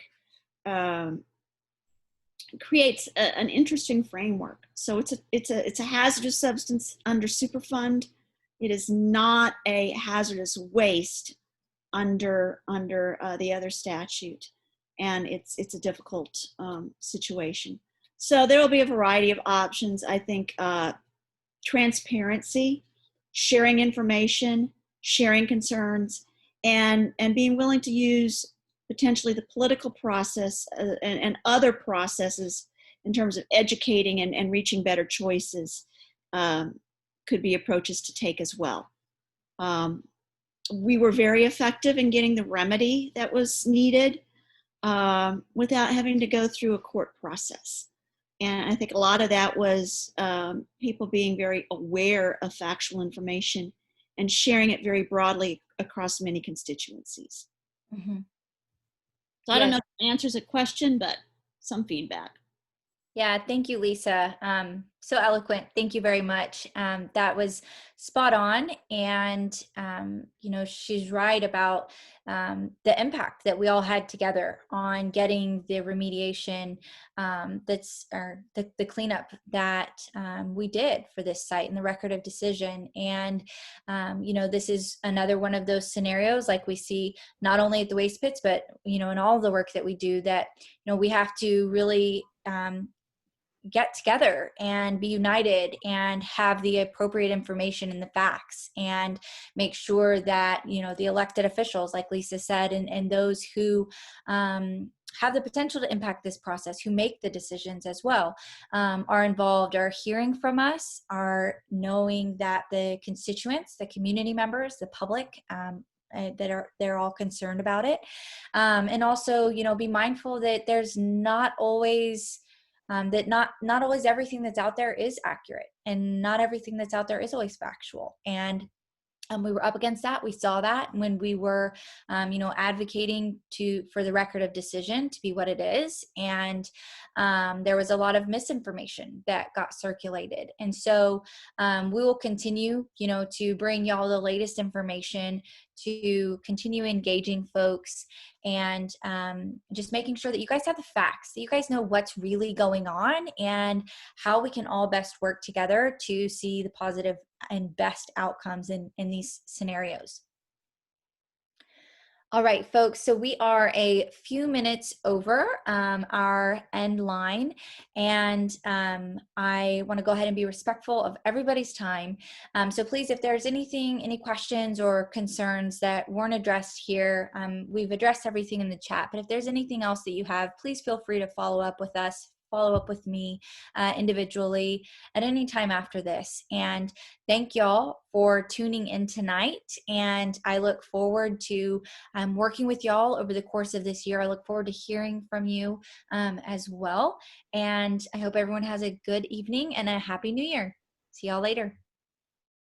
Speaker 15: creates an interesting framework. So it's a hazardous substance under Superfund. It is not a hazardous waste under the other statute, and it's a difficult situation. So there will be a variety of options. I think transparency, sharing information, sharing concerns, and being willing to use potentially the political process and other processes in terms of educating and reaching better choices could be approaches to take as well. We were very effective in getting the remedy that was needed without having to go through a court process. And I think a lot of that was people being very aware of factual information and sharing it very broadly across many constituencies.
Speaker 1: Mm-hmm.
Speaker 15: So I don't know if it answers a question, but some feedback.
Speaker 1: Yeah, thank you, Lisa. So eloquent. Thank you very much. That was spot on. And, you know, she's right about the impact that we all had together on getting the remediation the cleanup that we did for this site and the record of decision. And, you know, this is another one of those scenarios like we see not only at the waste pits, but, you know, in all the work that we do that, you know, we have to really get together and be united and have the appropriate information and the facts and make sure that, you know, the elected officials, like Lisa said, and those who have the potential to impact this process, who make the decisions as well, are involved, are hearing from us, are knowing that the constituents, the community members, the public, they're all concerned about it. And also, you know, be mindful that there's not always that not always everything that's out there is accurate, and not everything that's out there is always factual. And we were up against that. We saw that when we were, you know, advocating for the record of decision to be what it is. And there was a lot of misinformation that got circulated. And so we will continue, you know, to bring y'all the latest information, to continue engaging folks, and just making sure that you guys have the facts, that you guys know what's really going on and how we can all best work together to see the positive and best outcomes in these scenarios. All right, folks, so we are a few minutes over our end line, and I want to go ahead and be respectful of everybody's time. So please, if there's any questions or concerns that weren't addressed here, we've addressed everything in the chat, but if there's anything else that you have, please feel free to follow up with us, follow up with me individually at any time after this. And thank y'all for tuning in tonight. And I look forward to working with y'all over the course of this year. I look forward to hearing from you as well. And I hope everyone has a good evening and a happy new year. See y'all later.